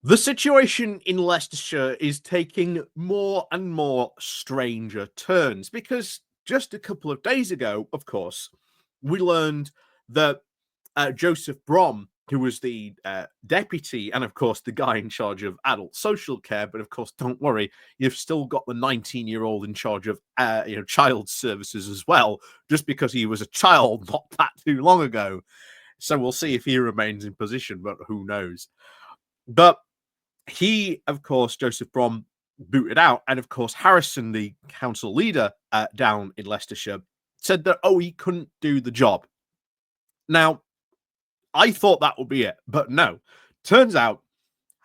The situation in Leicestershire is taking more and more stranger turns because just a couple of days ago, of course, we learned that Joseph Boam, who was the deputy and, of course, the guy in charge of adult social care, but of course, don't worry, you've still got the 19-year-old in charge of child services as well, just because he was a child not that too long ago. So we'll see if he remains in position, but who knows? But he, of course, Joseph Boam, booted out. And of course, Harrison, the council leader down in Leicestershire, said that, he couldn't do the job. Now, I thought that would be it, but no. Turns out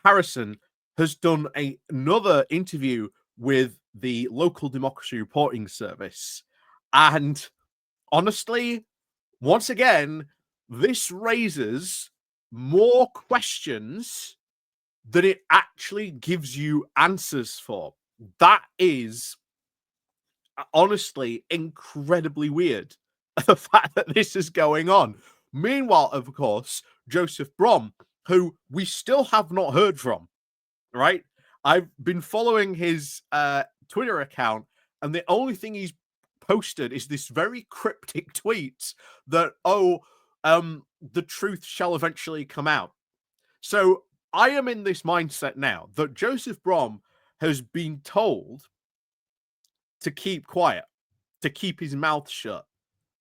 Harrison has done another interview with the local democracy reporting service. And honestly, once again, this raises more questions that it actually gives you answers for. That is honestly incredibly weird. The fact that this is going on. Meanwhile, of course, Joseph Boam, who we still have not heard from, right? I've been following his Twitter account, and the only thing he's posted is this very cryptic tweet that, the truth shall eventually come out. So I am in this mindset now that Joseph Boam has been told to keep quiet, to keep his mouth shut.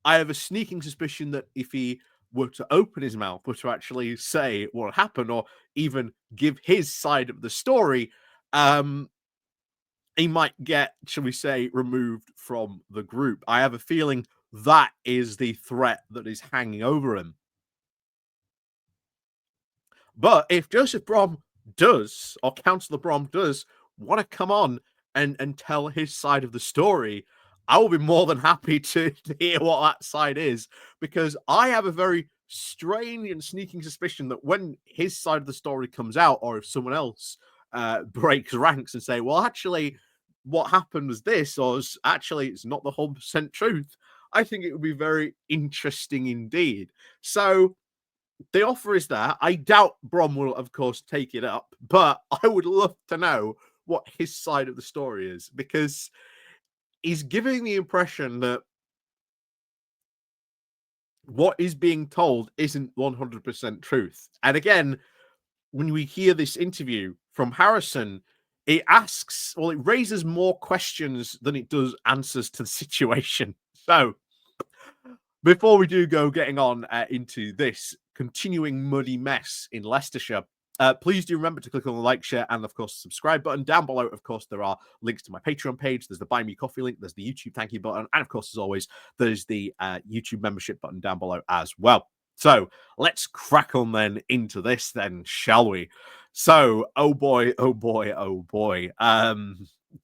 I have a sneaking suspicion that if he were to open his mouth, were to actually say what happened, or even give his side of the story, he might get, shall we say, removed from the group. I have a feeling that is the threat that is hanging over him. But if Joseph Boam does, or Councillor Boam does, want to come on and tell his side of the story, I will be more than happy to hear what that side is, because I have a very strange and sneaking suspicion that when his side of the story comes out, or if someone else breaks ranks and say, well, actually, what happened was this, or actually, it's not the 100% truth, I think it would be very interesting indeed. So the offer is there. I doubt Boam will, of course, take it up, but I would love to know what his side of the story is, because he's giving the impression that what is being told isn't 100% truth. And again, when we hear this interview from Harrison, it raises more questions than it does answers to the situation. So before we do go getting on into this continuing muddy mess in Leicestershire, please do remember to click on the like, share, and of course, subscribe button. Down below, of course, there are links to my Patreon page. There's the Buy Me Coffee link. There's the YouTube thank you button. And of course, as always, there's the YouTube membership button down below as well. So let's crack on then into this then, shall we? So, oh boy, oh boy, oh boy.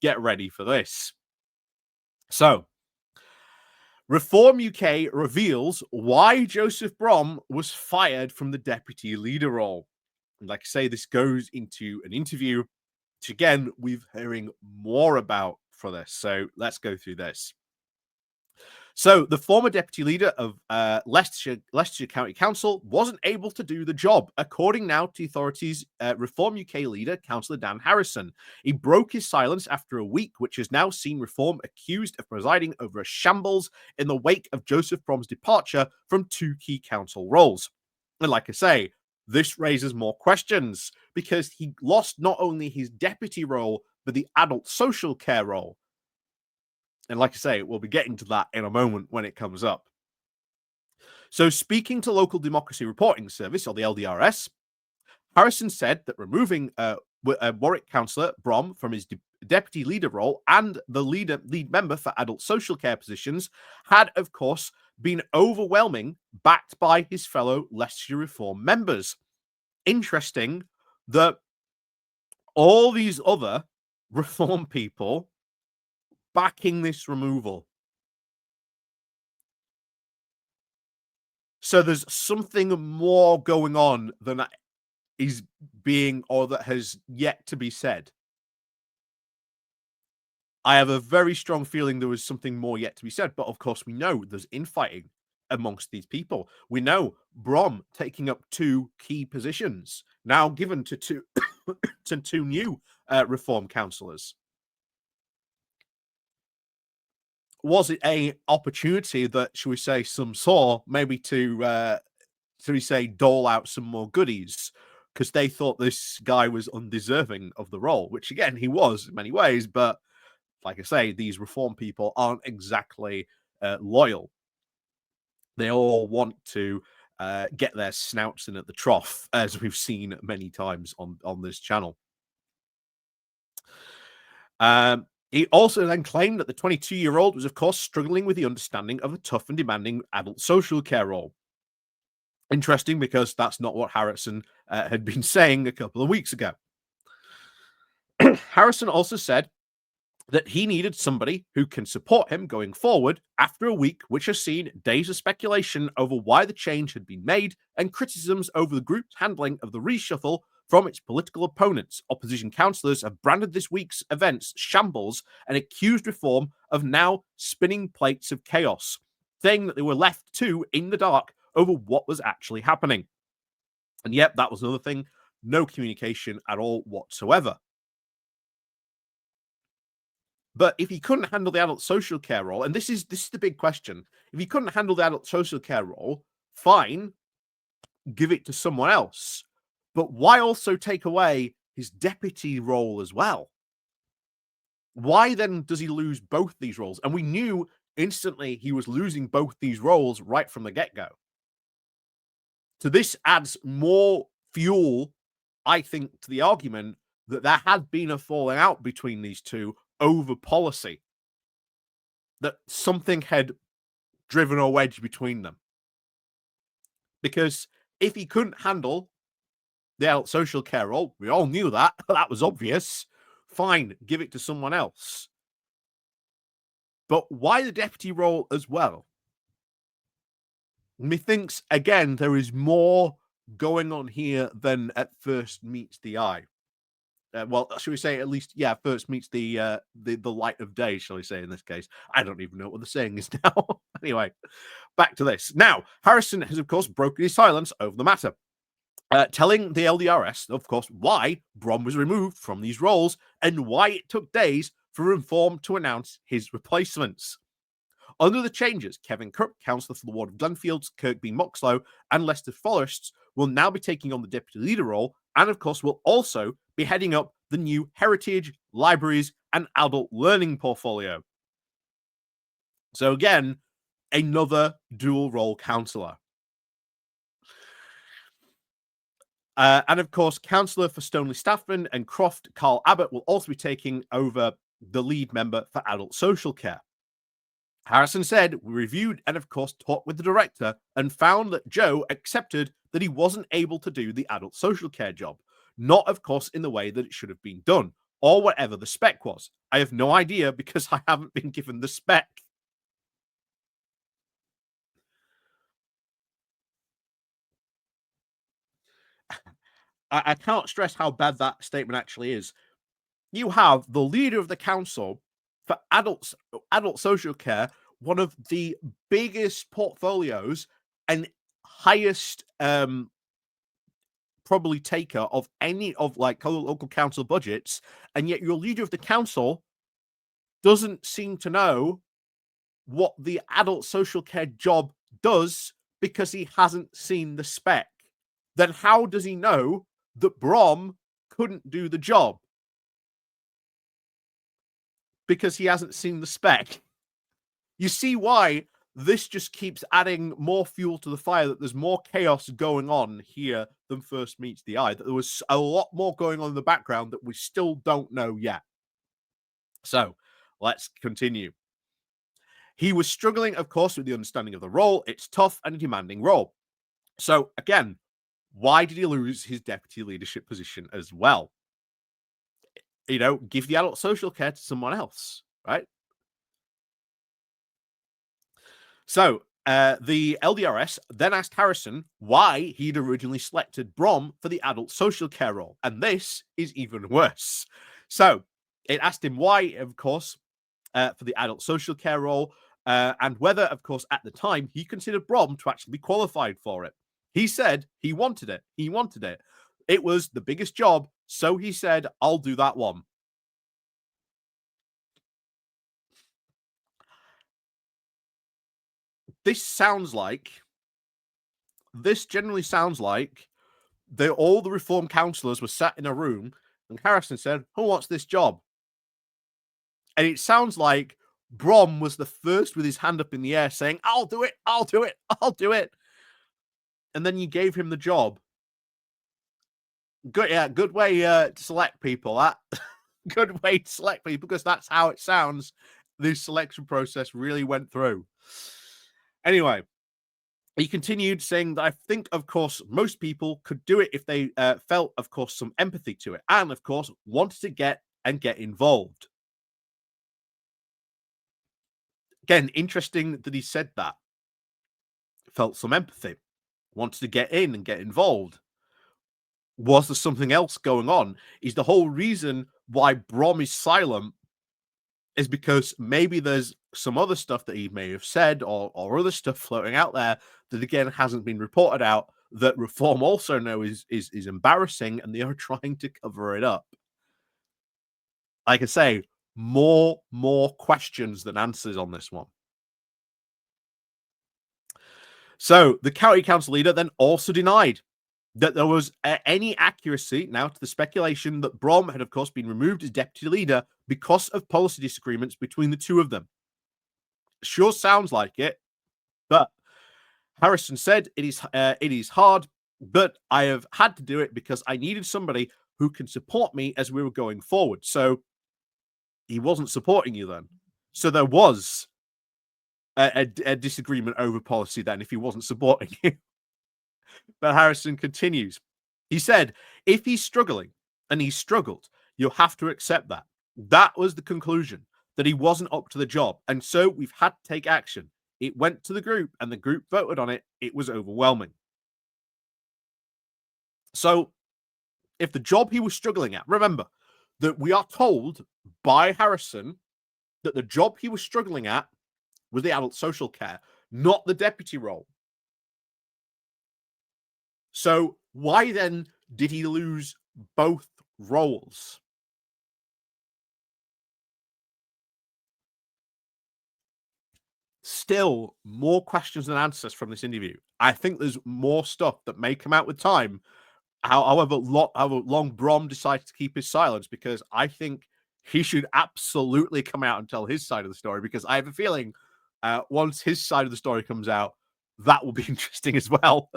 Get ready for this. So, Reform UK reveals why Joseph Boam was fired from the deputy leader role. And like I say, this goes into an interview, which again, we're hearing more about for this. So let's go through this. So the former deputy leader of Leicestershire County Council wasn't able to do the job, according now to authorities' Reform UK leader, Councillor Dan Harrison. He broke his silence after a week, which has now seen Reform accused of presiding over a shambles in the wake of Joseph Boam's departure from 2 key council roles. And like I say, this raises more questions, because he lost not only his deputy role, but the adult social care role. And like I say, we'll be getting to that in a moment when it comes up. So speaking to Local Democracy Reporting Service, or the LDRS, Harrison said that removing Warwick Councillor Boam from his deputy leader role and the lead member for adult social care positions had, of course, been overwhelming, backed by his fellow Leicestershire Reform members. Interesting that all these other Reform people backing this removal. So there's something more going on than that is being, or that has yet to be said. I have a very strong feeling there was something more yet to be said, but of course we know there's infighting amongst these people. We know Boam taking up 2 key positions, now given to two new reform councillors. Was it a opportunity that, shall we say, some saw maybe to, shall we say, dole out some more goodies because they thought this guy was undeserving of the role, which again he was in many ways, but like I say, these reform people aren't exactly loyal. They all want to get their snouts in at the trough, as we've seen many times on this channel. He also then claimed that the 22-year-old was, of course, struggling with the understanding of a tough and demanding adult social care role. Interesting, because that's not what Harrison had been saying a couple of weeks ago. Harrison also said that he needed somebody who can support him going forward after a week which has seen days of speculation over why the change had been made and criticisms over the group's handling of the reshuffle from its political opponents. Opposition councillors have branded this week's events shambles and accused reform of now spinning plates of chaos, saying that they were left too in the dark over what was actually happening. And yep, that was another thing. No communication at all whatsoever. But if he couldn't handle the adult social care role, and this is the big question, if he couldn't handle the adult social care role, fine, give it to someone else. But why also take away his deputy role as well? Why then does he lose both these roles? And we knew instantly he was losing both these roles right from the get-go. So this adds more fuel, I think, to the argument that there had been a falling out between these two over policy, that something had driven a wedge between them. Because if he couldn't handle the adult social care role, we all knew that, that was obvious, fine, give it to someone else. But why the deputy role as well? Methinks, again, there is more going on here than at first meets the eye. Well, should we say at least, yeah, first meets the light of day, shall we say, in this case. I don't even know what the saying is now. Anyway, back to this. Now, Harrison has, of course, broken his silence over the matter, telling the LDRS, of course, why Brom was removed from these roles and why it took days for Reform to announce his replacements. Under the changes, Kevin Cook, councillor for the ward of Glenfields, Kirkby Moxlow, and Leicester Forests will now be taking on the deputy leader role, and of course will also be heading up the new heritage, libraries, and adult learning portfolio. So again, another dual role councillor. And of course, councillor for Stoneleigh Stafford and Croft, Carl Abbott, will also be taking over the lead member for adult social care. Harrison said, we reviewed and, of course, talked with the director and found that Joe accepted that he wasn't able to do the adult social care job. Not, of course, in the way that it should have been done, or whatever the spec was. I have no idea because I haven't been given the spec. I can't stress how bad that statement actually is. You have the leader of the council for adult social care, one of the biggest portfolios and highest probably taker of any of like local council budgets, and yet your leader of the council doesn't seem to know what the adult social care job does because he hasn't seen the spec. Then how does he know that Brom couldn't do the job? Because he hasn't seen the spec. You see why this just keeps adding more fuel to the fire, that there's more chaos going on here than first meets the eye, that there was a lot more going on in the background that we still don't know yet. So let's continue. He was struggling, of course, with the understanding of the role. It's tough and a demanding role. So again, why did he lose his deputy leadership position as well? You know, give the adult social care to someone else, right? So the LDRS then asked Harrison why he'd originally selected Brom for the adult social care role. And this is even worse. So it asked him why, of course, for the adult social care role, and whether, of course, at the time he considered Brom to actually be qualified for it. He said he wanted it. He wanted it. It was the biggest job, so he said, I'll do that one. This generally sounds like all the Reform councillors were sat in a room and Harrison said, who wants this job? And it sounds like Brom was the first with his hand up in the air saying, I'll do it, I'll do it, I'll do it. And then you gave him the job. Good way to select people. That good way to select people, because that's how it sounds. This selection process really went through. Anyway, he continued saying that I think, of course, most people could do it if they felt, of course, some empathy to it, and of course, wanted to get involved. Again, interesting that he said that. Felt some empathy, wanted to get in and get involved. Was there something else going on? Is the whole reason why Brom is silent is because maybe there's some other stuff that he may have said or other stuff floating out there that, again, hasn't been reported out, that Reform also know is embarrassing, and they are trying to cover it up. Like I say, more questions than answers on this one. So the county council leader then also denied that there was any accuracy now to the speculation that Brom had, of course, been removed as deputy leader because of policy disagreements between the two of them. Sure sounds like it, but Harrison said it is hard, but I have had to do it because I needed somebody who can support me as we were going forward. So he wasn't supporting you then. So there was a disagreement over policy then if he wasn't supporting you. But Harrison continues. He said, if he's struggling, and he struggled, you'll have to accept that. That was the conclusion, that he wasn't up to the job. And so we've had to take action. It went to the group, and the group voted on it. It was overwhelming. So if the job he was struggling at, remember that we are told by Harrison that the job he was struggling at was the adult social care, not the deputy role. So why then did he lose both roles? Still more questions than answers from this interview. I think there's more stuff that may come out with time. However long Brom decides to keep his silence, because I think he should absolutely come out and tell his side of the story, because I have a feeling once his side of the story comes out, that will be interesting as well.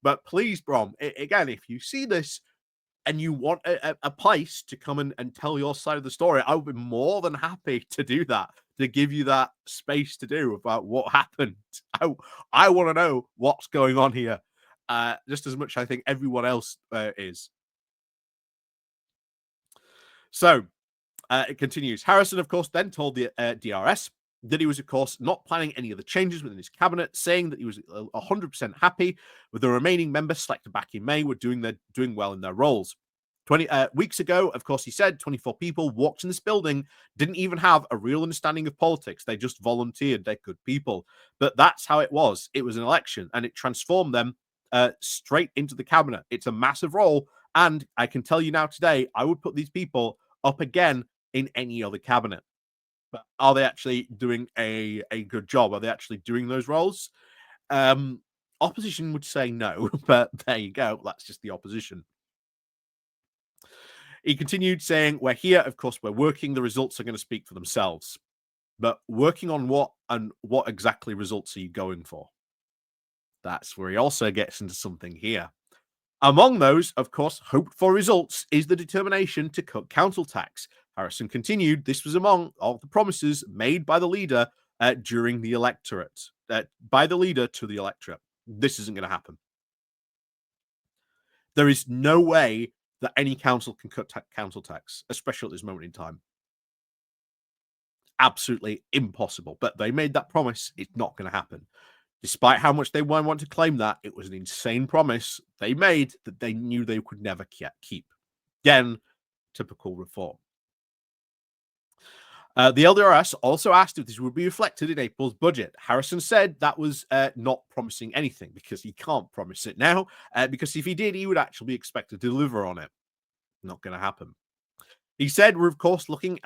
But please, Brom, again, if you see this and you want a place to come and tell your side of the story, I would be more than happy to do that, to give you that space to do about what happened. I want to know what's going on here, just as much I think everyone else is. So it continues. Harrison, of course, then told the DRS that he was, of course, not planning any other changes within his cabinet, saying that he was 100% happy with the remaining members selected back in May were doing well in their roles. 20 weeks ago, of course, he said 24 people walked in this building, didn't even have a real understanding of politics. They just volunteered. They're good people. But that's how it was. It was an election, and it transformed them straight into the cabinet. It's a massive role. And I can tell you now today, I would put these people up again in any other cabinet. But are they actually doing a good job? Are they actually doing those roles? Opposition would say no, but there you go. That's just the opposition. He continued saying, we're here, of course, we're working. The results are going to speak for themselves. But working on what, and what exactly results are you going for? That's where he also gets into something here. Among those, of course, hoped for results is the determination to cut council tax. Harrison continued, this was among all the promises made by the leader during the electorate, by the leader to the electorate. This isn't going to happen. There is no way that any council can cut council tax, especially at this moment in time. Absolutely impossible. But they made that promise. It's not going to happen. Despite how much they want to claim that, it was an insane promise they made that they knew they could never keep. Again, typical Reform. The LDRS also asked if this would be reflected in April's budget. Harrison said that was not promising anything because he can't promise it now, because if he did, he would actually be expected to deliver on it. Not going to happen. He said, we're of course looking,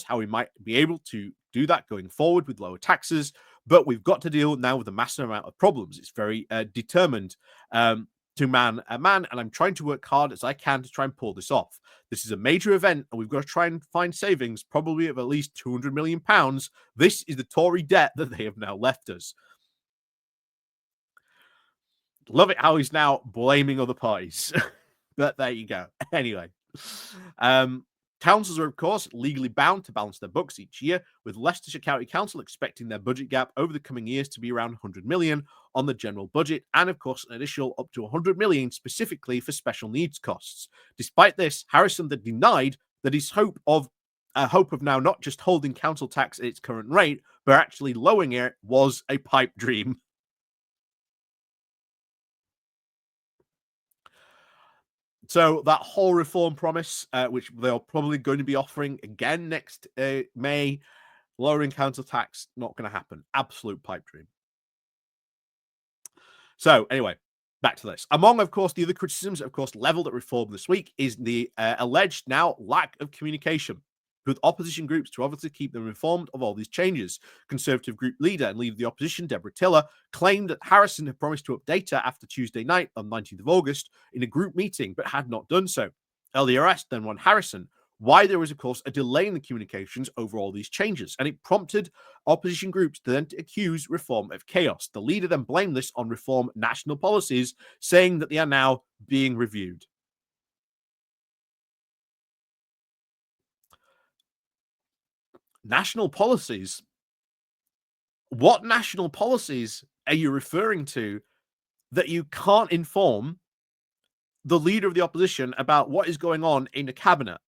how we might be able to do that going forward with lower taxes, but we've got to deal now with a massive amount of problems. It's very determined to man a man, and I'm trying to work hard as I can to try and pull this off. This is a major event, and we've got to try and find savings, probably of at least £200 million. This is the Tory debt that they have now left us. Love it how he's now blaming other parties. But there you go. Anyway, councils are, of course, legally bound to balance their books each year, with Leicestershire County Council expecting their budget gap over the coming years to be around 100 million on the general budget, and of course, an additional up to 100 million specifically for special needs costs. Despite this, Harrison then denied that his hope of now not just holding council tax at its current rate, but actually lowering it was a pipe dream. So that whole reform promise, which they're probably going to be offering again next May, lowering council tax, not going to happen. Absolute pipe dream. So anyway, back to this. Among, of course, the other criticisms, of course, leveled at reform this week is the alleged now lack of communication with opposition groups to obviously keep them informed of all these changes. Conservative group leader and leader of the opposition, Deborah Tiller, claimed that Harrison had promised to update her after Tuesday night on 19th of August in a group meeting, but had not done so. LDRS then won Harrison why there was, of course, a delay in the communications over all these changes, and it prompted opposition groups to then accuse reform of chaos. The leader then blamed this on reform national policies, saying that they are now being reviewed. National policies? What national policies are you referring to that you can't inform the leader of the opposition about what is going on in the cabinet?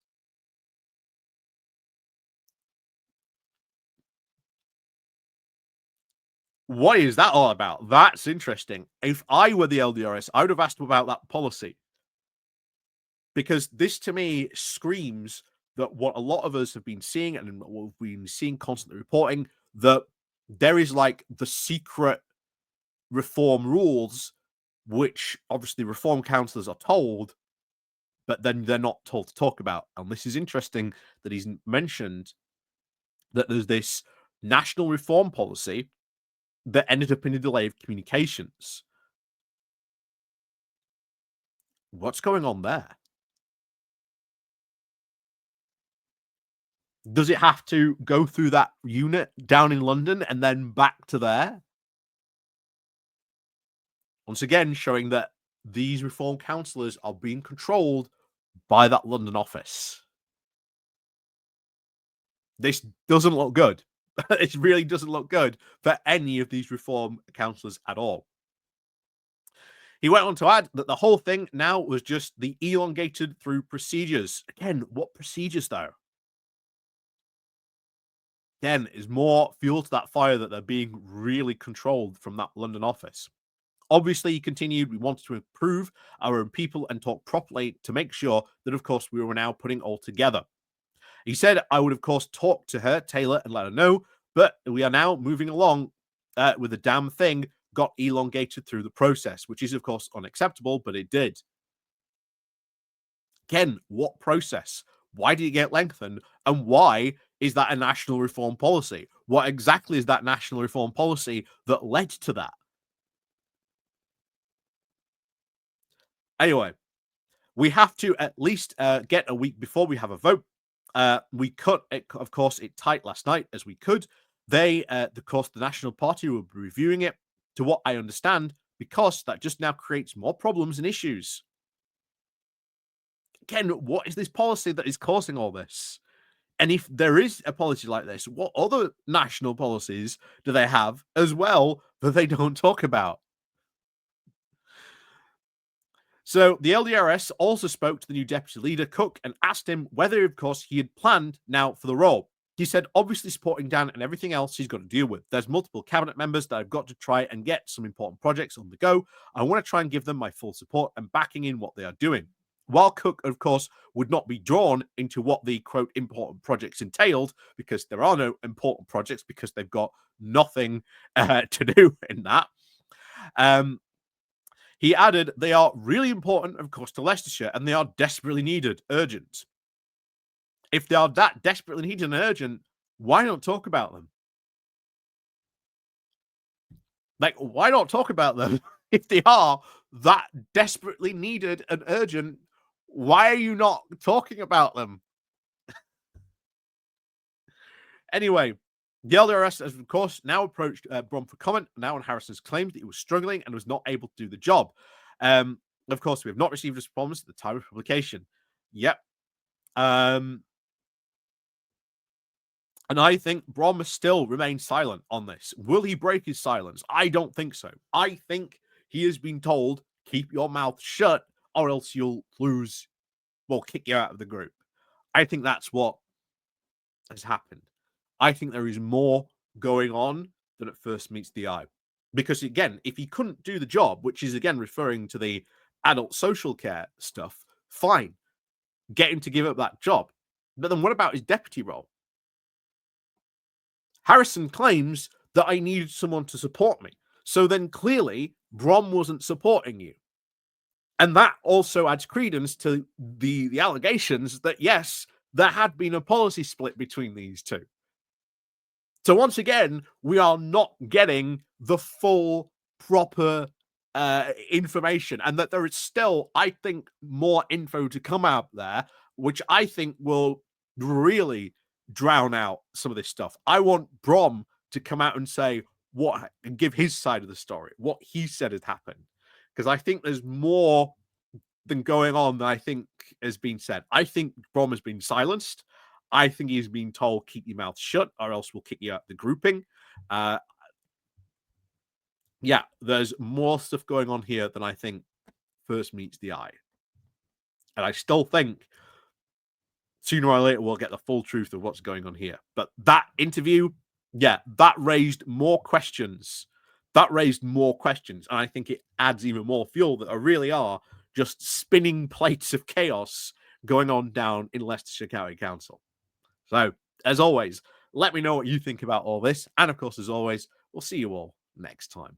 What is that all about? That's interesting. If I were the LDRS, I would have asked about that policy. Because this to me screams that what a lot of us have been seeing and what we've been seeing constantly reporting, that there is like the secret reform rules, which obviously reform councillors are told, but then they're not told to talk about. And this is interesting that he's mentioned that there's this national reform policy that ended up in a delay of communications. What's going on there? Does it have to go through that unit down in London and then back to there? Once again, showing that these reform councillors are being controlled by that London office. This doesn't look good. It really doesn't look good for any of these reform councillors at all. He went on to add that the whole thing now was just the elongated through procedures. Again, what procedures though? Again, is more fuel to that fire that they're being really controlled from that London office. Obviously, he continued, we wanted to improve our own people and talk properly to make sure that, of course, we were now putting all together. He said, I would, of course, talk to her, Taylor, and let her know, but we are now moving along with the damn thing got elongated through the process, which is, of course, unacceptable, but it did. Again, what process? Why did it get lengthened? And why is that a national reform policy? What exactly is that national reform policy that led to that? Anyway, we have to at least get a week before we have a vote. We cut it, of course, it tight last night as we could. They, of course, the National Party will be reviewing it, to what I understand, because that just now creates more problems and issues. Again, what is this policy that is causing all this? And if there is a policy like this, what other national policies do they have as well that they don't talk about? So the LDRS also spoke to the new deputy leader, Cook, and asked him whether, of course, he had planned now for the role. He said, obviously supporting Dan and everything else he's got to deal with. There's multiple cabinet members that I've got to try and get some important projects on the go. I want to try and give them my full support and backing in what they are doing. While Cook, of course, would not be drawn into what the quote important projects entailed, because there are no important projects because they've got nothing to do in that. He added, they are really important, of course, to Leicestershire, and they are desperately needed, urgent. If they are that desperately needed and urgent, why not talk about them? Like, why not talk about them? If they are that desperately needed and urgent, why are you not talking about them? Anyway, the LDRS has, of course, now approached Brom for comment. Now on Harrison's claims that he was struggling and was not able to do the job. Of course, we have not received a response at the time of publication. Yep. And I think Brom still remains silent on this. Will he break his silence? I don't think so. I think he has been told, keep your mouth shut, or else you'll lose, we'll kick you out of the group. I think that's what has happened. I think there is more going on than at first meets the eye. Because again, if he couldn't do the job, which is again referring to the adult social care stuff, fine. Get him to give up that job. But then what about his deputy role? Harrison claims that I needed someone to support me. So then clearly Brom wasn't supporting you. And that also adds credence to the allegations that, yes, there had been a policy split between these two. So once again, we are not getting the full, proper information, and that there is still, I think, more info to come out there, which I think will really drown out some of this stuff. I want Brom to come out and say what and give his side of the story, what he said had happened, because I think there's more than going on than I think has been said. I think Brom has been silenced. I think he's been told, keep your mouth shut, or else we'll kick you out the grouping. Yeah, there's more stuff going on here than I think first meets the eye. And I still think sooner or later we'll get the full truth of what's going on here. But that interview, yeah, that raised more questions. That raised more questions. And I think it adds even more fuel that there really are just spinning plates of chaos going on down in Leicestershire County Council. So, as always, let me know what you think about all this. And of course, as always, we'll see you all next time.